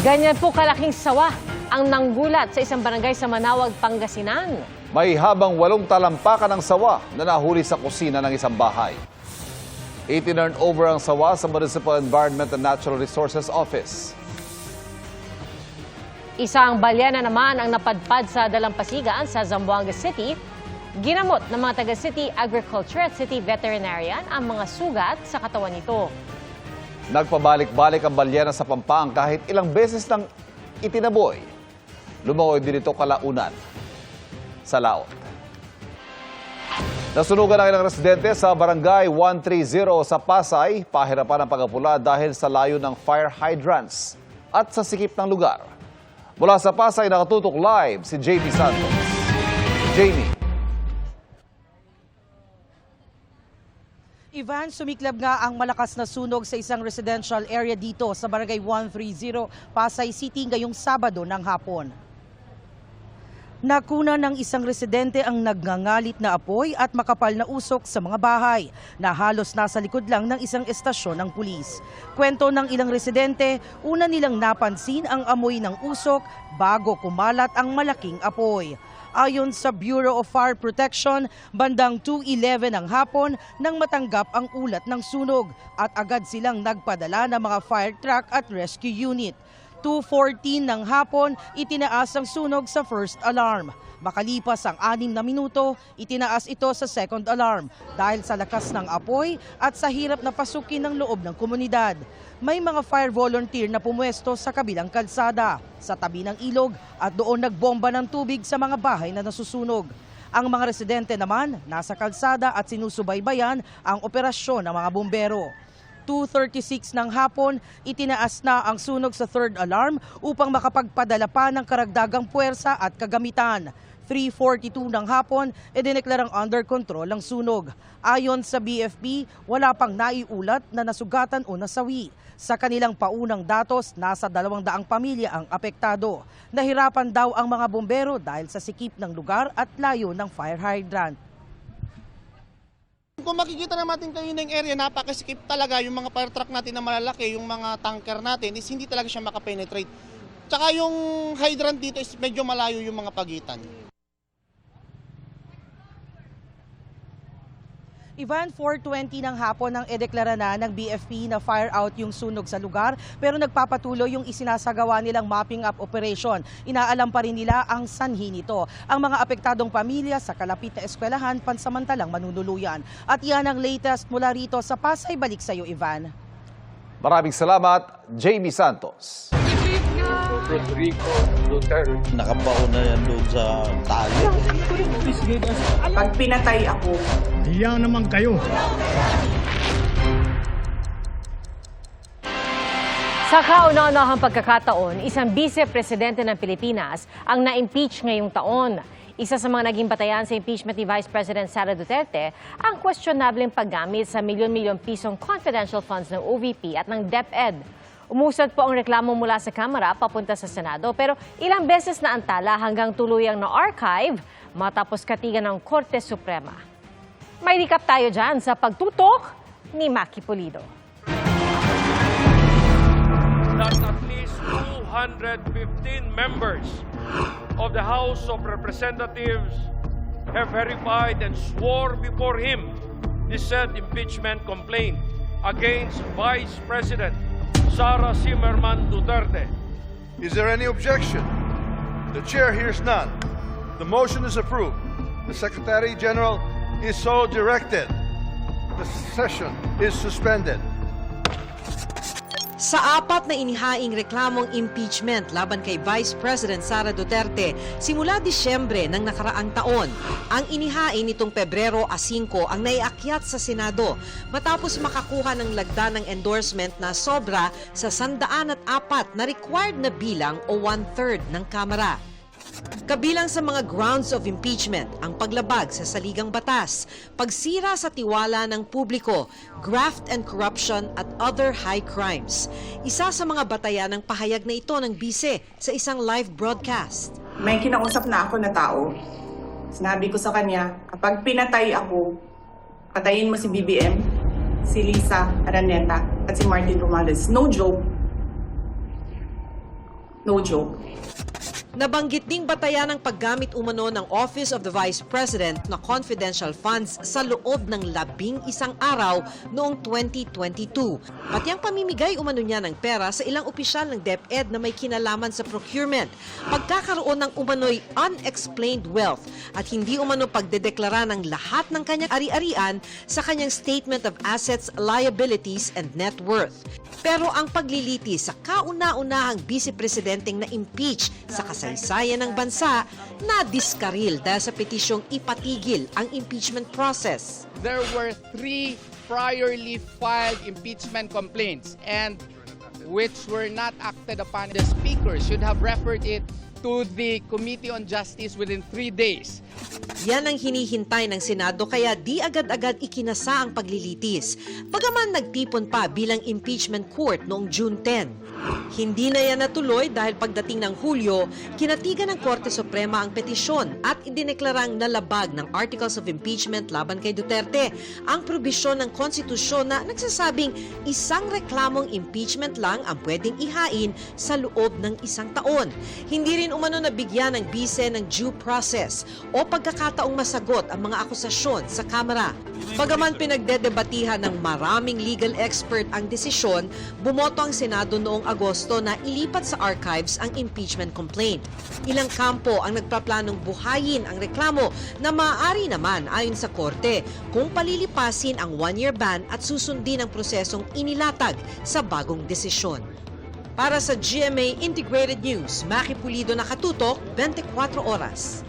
Ganyan po kalaking sawa ang nanggulat sa isang barangay sa Manawag, Pangasinan. May habang 8 talampakan ng sawa na nahuli sa kusina ng isang bahay. Itinurn over ang sawa sa Municipal Environment and Natural Resources Office. Isang balyena naman ang napadpad sa Dalampasigan sa Zamboanga City. Ginamot ng mga taga-City Agriculture at City Veterinarian ang mga sugat sa katawan nito. Nagpabalik-balik ang balyena sa Pampang kahit ilang beses nang itinaboy. Lumangoy din ito kalaunan sa laot. Nasunugan ang ilang residente sa Barangay 130 sa Pasay, pahirapan ang pagapula dahil sa layo ng fire hydrants at sa sikip ng lugar. Mula sa Pasay, nakatutok live si Jamie Santos. Jamie. Ivan, sumiklab nga ang malakas na sunog sa isang residential area dito sa Barangay 130, Pasay City ngayong Sabado ng hapon. Nakuna ng isang residente ang nagngangalit na apoy at makapal na usok sa mga bahay na halos nasa likod lang ng isang estasyon ng pulis. Kwento ng ilang residente, una nilang napansin ang amoy ng usok bago kumalat ang malaking apoy. Ayon sa Bureau of Fire Protection, bandang 2:11 ng hapon nang matanggap ang ulat ng sunog at agad silang nagpadala ng mga fire truck at rescue unit. 2:14 ng hapon, itinaas ang sunog sa first alarm. Makalipas ang 6 na minuto, itinaas ito sa second alarm dahil sa lakas ng apoy at sa hirap na pasukin ng loob ng komunidad. May mga fire volunteer na pumuesto sa kabilang kalsada, sa tabi ng ilog at doon nagbomba ng tubig sa mga bahay na nasusunog. Ang mga residente naman nasa kalsada at sinusubaybayan ang operasyon ng mga bumbero. 2:36 ng hapon, itinaas na ang sunog sa third alarm upang makapagpadala pa ng karagdagang puwersa at kagamitan. 3:42 ng hapon, idineklarang under control ang sunog. Ayon sa BFP, wala pang naiulat na nasugatan o nasawi. Sa kanilang paunang datos, nasa 200 pamilya ang apektado. Nahirapan daw ang mga bumbero dahil sa sikip ng lugar at layo ng fire hydrant. Kung makikita natin kayo ng area, napakasikip talaga yung mga fire truck natin na malalaki, yung mga tanker natin, is hindi talaga siya makapenetrate. Tsaka yung hydrant dito is medyo malayo yung mga pagitan. Ivan, 4:20 ng hapon nang ideklara na ng BFP na fire out yung sunog sa lugar pero nagpapatuloy yung isinasagawa nilang mopping up operation. Inaalam pa rin nila ang sanhi nito. Ang mga apektadong pamilya sa kalapit na eskwelahan pansamantalang manunuluyan. At yan ang latest mula rito sa Pasay. Balik sa iyo, Ivan. Maraming salamat, Jamie Santos. Rodrigo Duterte. Nakabaon na yan doon sa tali. Pag pinatay ako, Hiya naman kayo. Sa kauna-unahang pagkakataon, isang vice-presidente ng Pilipinas ang na-impeach ngayong taon. Isa sa mga naging batayan sa impeachment ni Vice President Sara Duterte ang questionableng paggamit sa milyon-milyong pisong confidential funds ng OVP at ng DepEd. Umusad po ang reklamo mula sa Kamara papunta sa Senado pero ilang beses na antala hanggang tuluyang na-archive matapos katigan ng Korte Suprema. May recap tayo dyan sa pagtutok ni Maki Pulido. That at least 215 members of the House of Representatives have verified and swore before him the said impeachment complaint against Vice President Sara Zimmerman Duterte. Is there any objection? The chair hears none. The motion is approved. The Secretary General is so directed. The session is suspended. Sa 4 na inihaing reklamong impeachment laban kay Vice President Sara Duterte simula Disyembre ng nakaraang taon, ang inihain nitong Pebrero 5 ang naiakyat sa Senado matapos makakuha ng lagda ng endorsement na sobra sa 104 na required na bilang o 1/3 ng Kamara. Kabilang sa mga grounds of impeachment ang paglabag sa saligang batas, pagsira sa tiwala ng publiko, graft and corruption at other high crimes. Isa sa mga batayan ng pahayag na ito ng bise sa isang live broadcast. may kinausap na ako na tao. Sinabi ko sa kanya, kapag pinatay ako, patayin mo si BBM, si Lisa Araneta, at si Martin Romales. No joke. No joke. Nabanggit ding batayan ang paggamit umano ng Office of the Vice President na confidential funds sa loob ng 11 araw noong 2022. Pati ang pamimigay umano niya ng pera sa ilang opisyal ng DepEd na may kinalaman sa procurement, pagkakaroon ng umano'y unexplained wealth at hindi umano pagdedeklara ng lahat ng kanyang ari-arian sa kanyang Statement of Assets, Liabilities and Net Worth. Pero ang paglilitis sa kauna-unahang vice-presidenteng na-impeach sa kasaysayan ng bansa na diskaril dahil sa petisyong ipatigil ang impeachment process. There were 3 priorly filed impeachment complaints and which were not acted upon. The Speaker should have referred it to the Committee on Justice within 3 days. Yan ang hinihintay ng Senado kaya di agad-agad ikinasa ang paglilitis. Bagaman nagtipon pa bilang impeachment court noong June 10. Hindi na yan natuloy dahil pagdating ng Hulyo, kinatigan ng Korte Suprema ang petisyon at idineklarang nalabag ng Articles of Impeachment laban kay Duterte ang probisyon ng konstitusyon na nagsasabing isang reklamong impeachment lang ang pwedeng ihain sa loob ng 1 taon. Hindi rin umano nabigyan ng bise ng due process o pagkakataong masagot ang mga akusasyon sa Kamara. Bagaman pinagdedebatihan ng maraming legal expert ang desisyon, bumoto ang Senado noong Agosto na ilipat sa archives ang impeachment complaint. Ilang kampo ang nagpaplanong buhayin ang reklamo na maaari naman ayon sa Korte kung palilipasin ang 1-year ban at susundin ang prosesong inilatag sa bagong desisyon. Para sa GMA Integrated News, Maki Pulido, nakatutok 24 oras.